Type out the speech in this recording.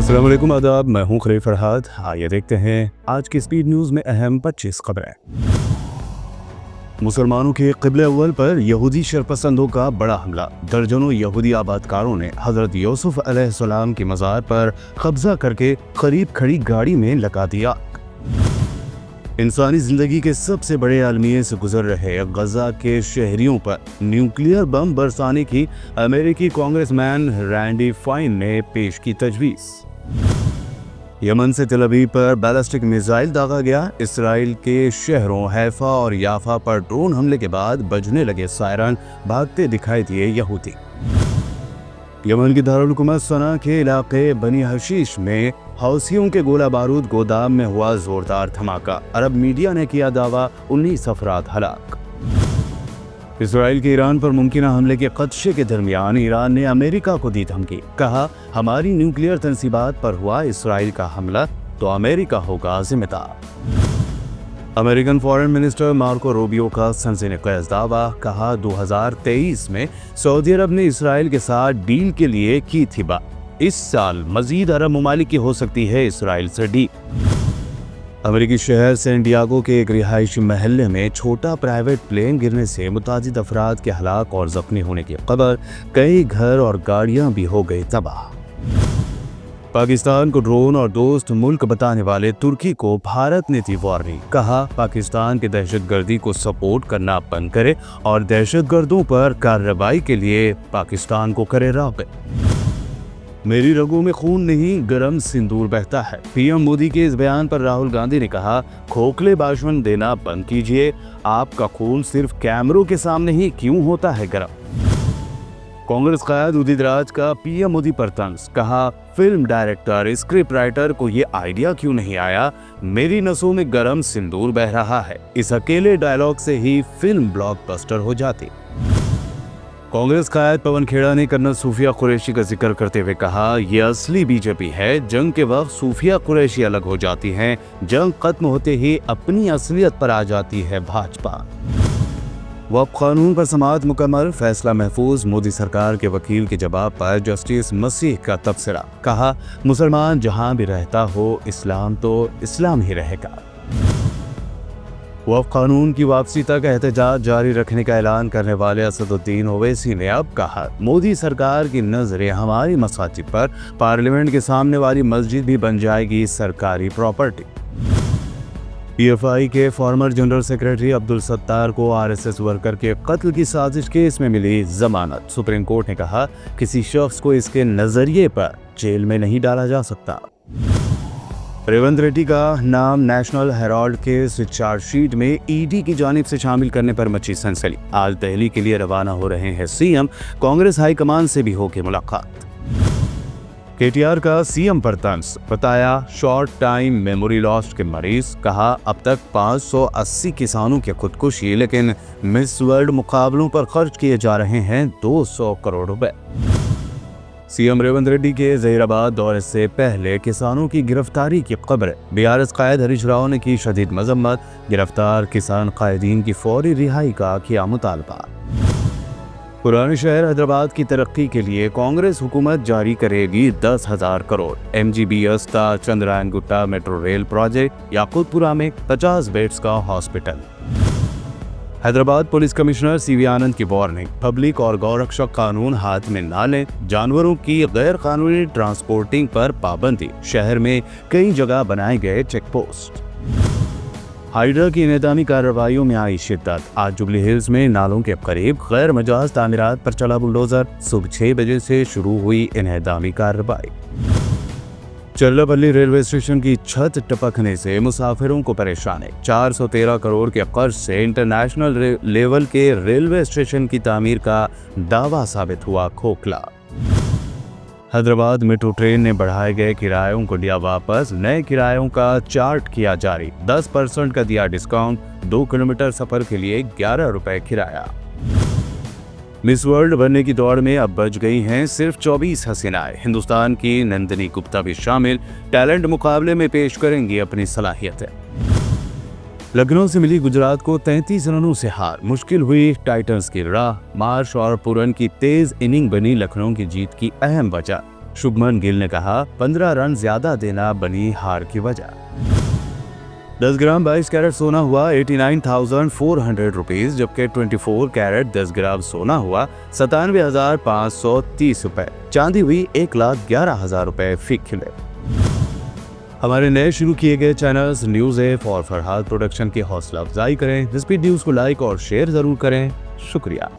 अस्सलाम वालेकुम, आदाब। मैं हूं खलील फरहाद। आइए देखते हैं आज की स्पीड न्यूज़ में अहम 25 खबरें। मुसलमानों के क़िबले अव्वल पर यहूदी शरपसंदों का बड़ा हमला। दर्जनों यहूदी आबादकारों ने हज़रत यूसुफ अलैहिस्सलाम की मज़ार पर कब्जा करके करीब खड़ी गाड़ी में लगा दिया। इंसानी जिंदगी के सबसे बड़े आलमिये से गुजर रहे गजा के शहरियों पर न्यूक्लियर बम बरसाने की अमेरिकी कांग्रेसमैन रैंडी फाइन ने पेश की तजवीज़। यमन से तेल अवीव पर बैलिस्टिक मिसाइल दागा गया। इसराइल के शहरों हैफा और याफा पर ड्रोन हमले के बाद बजने लगे सायरन, भागते दिखाई दिए यहूदी। यमन की दारुल हुकूमत सना के इलाके बनी हशीश में हौसियों के गोला बारूद गोदाम में हुआ जोरदार धमाका। अरब मीडिया ने किया दावा, 19 अफराद हलाक। इसराइल के ईरान पर मुमकिन हमले के खदशे के दरमियान ईरान ने अमेरिका को दी धमकी। कहा, हमारी न्यूक्लियर तंसीबात पर हुआ इसराइल का हमला तो अमेरिका होगा जिम्मेदार। American foreign minister Marco Rubio का सनसनीखेज दावा। कहा, 2023 में सऊदी अरब ने इसराइल के साथ डील के लिए की थी बात। इस साल मजीद अरब ममालिक की हो सकती है इसराइल से डील। अमेरिकी शहर सैन डियागो के एक रिहायशी महल्ले में छोटा प्राइवेट प्लेन गिरने से मुतादिद अफराद के हलाक और जख्मी होने की खबर। कई घर और गाड़ियां भी हो गई तबाह। पाकिस्तान को ड्रोन और दोस्त मुल्क बताने वाले तुर्की को भारत ने दी वार्निंग। कहा, पाकिस्तान के दहशतगर्दी को सपोर्ट करना बंद करे और दहशतगर्दों पर कार्रवाई के लिए पाकिस्तान को करे राग़िब। मेरी रगों में खून नहीं, गरम सिंदूर बहता है। पीएम मोदी के इस बयान पर राहुल गांधी ने कहा, खोखले भाषण देना बंद कीजिए। आपका खून सिर्फ कैमरों के सामने ही क्यों होता है गरम। कांग्रेस कायद उदित राज का पीएम मोदी पर तंज। कहा, फिल्म डायरेक्टर स्क्रिप्ट राइटर को ये आइडिया क्यों नहीं आया। मेरी नसों में गरम सिंदूर बह रहा है। इस अकेले डायलॉग से ही फिल्म ब्लॉकबस्टर हो जाती। कांग्रेस कायद पवन खेड़ा ने कर्नल सूफिया कुरैशी का जिक्र करते हुए कहा, यह असली बीजेपी है। जंग के वक्त सूफिया कुरैशी अलग हो जाती हैं, जंग खत्म होते ही अपनी असलियत पर आ जाती है भाजपा। वक्फ कानून पर समाअत मुकम्मल, फैसला महफूज। मोदी सरकार के वकील के जवाब पर जस्टिस मसीह का तबसरा। कहा, मुसलमान जहां भी रहता हो, इस्लाम तो इस्लाम ही रहेगा। वक्फ कानून की वापसी तक एहतजाज जारी रखने का ऐलान करने वाले असदुद्दीन ओवैसी ने अब कहा, मोदी सरकार की नजरें हमारी मसाजिद पर, पार्लियामेंट के सामने वाली मस्जिद भी बन जाएगी सरकारी प्रॉपर्टी। पीएफआई के former general secretary Abdul Sattar को आरएसएस वर्कर के कत्ल की साजिश केस में मिली जमानत। सुप्रीम कोर्ट ने कहा, किसी शख्स को इसके नजरिए पर जेल में नहीं डाला जा सकता। रेवंत रेड्डी का नाम नेशनल हेराल्ड के चार्जशीट में ईडी की जानिब से शामिल करने पर मची सनसनी। आज दिल्ली के लिए रवाना हो रहे हैं सीएम। कांग्रेस हाईकमान से भी होगी मुलाकात। केटीआर का सीएम पर तंज। बताया, शॉर्ट टाइम मेमोरी लॉस के मरीज। कहा, अब तक 580 किसानों की खुदकुशी, लेकिन मिस वर्ल्ड मुकाबलों पर खर्च किए जा रहे हैं 200 करोड़ रुपए। सीएम रेवंत रेड्डी के जहीराबाद दौरे से पहले किसानों की गिरफ्तारी की खबर। बीआरएस कायद हरीश राव ने की शदीद मजम्मत। गिरफ्तार किसान कायदीन की फौरी रिहाई का किया मुतालबा। पुराने शहर हैदराबाद की तरक्की के लिए कांग्रेस हुकूमत जारी करेगी 10,000 करोड़। एमजीबी अस्ता Chandrayangutta metro rail project. Yakutpura में 50 बेड्स का hospital. Hyderabad police commissioner CV Anand की वार्निंग। पब्लिक और गौरक्षक कानून हाथ में ना लें। जानवरों की गैर कानूनी ट्रांसपोर्टिंग पर पाबंदी। शहर में कई जगह बनाए गए चेक पोस्ट। हाइड्रा की इनेदामी कार्रवाइयों में आई शिद्दत। आज जुबली हिल्स में नालों के करीब गैर मजाज तामीरात पर चला बुलडोजर। सुबह 6 बजे से शुरू हुई इनेदामी कार्रवाई। चर्लापल्ली रेलवे स्टेशन की छत टपकने से मुसाफिरों को परेशानी। 413 करोड़ के कर्ज से इंटरनेशनल लेवल के रेलवे स्टेशन की तामीर का दावा साबित हुआ खोखला। हैदराबाद मेट्रो ट्रेन ने बढ़ाए गए किरायों को लिया वापस। नए किरायों का चार्ट किया जारी। 10% का दिया डिस्काउंट। 2 किलोमीटर सफर के लिए 11 रुपए किराया। मिस वर्ल्ड बनने की दौड़ में अब बच गई हैं सिर्फ 24 हसीनाएं। हिंदुस्तान की नंदिनी गुप्ता भी शामिल। टैलेंट मुकाबले में पेश करेंगी अपनी सलाहियतें। लखनऊ से मिली गुजरात को 33 रनों से हार। मुश्किल हुई टाइटंस की राह। मार्श और पुरन की तेज इनिंग बनी लखनऊ की जीत की अहम वजह। शुभमन गिल ने कहा, 15 रन ज्यादा देना बनी हार की वजह। 10 ग्राम 22 कैरेट सोना हुआ 89,400 रुपीज, जबकि 24 कैरेट 10 ग्राम सोना हुआ 97,530 रुपए। चांदी हुई 1,11,000 रुपए फी किलो। हमारे नए शुरू किए गए चैनल्स न्यूज़ एफ और फरहाद प्रोडक्शन की हौसला अफजाई करें। स्पीड न्यूज़ को लाइक और शेयर जरूर करें। शुक्रिया।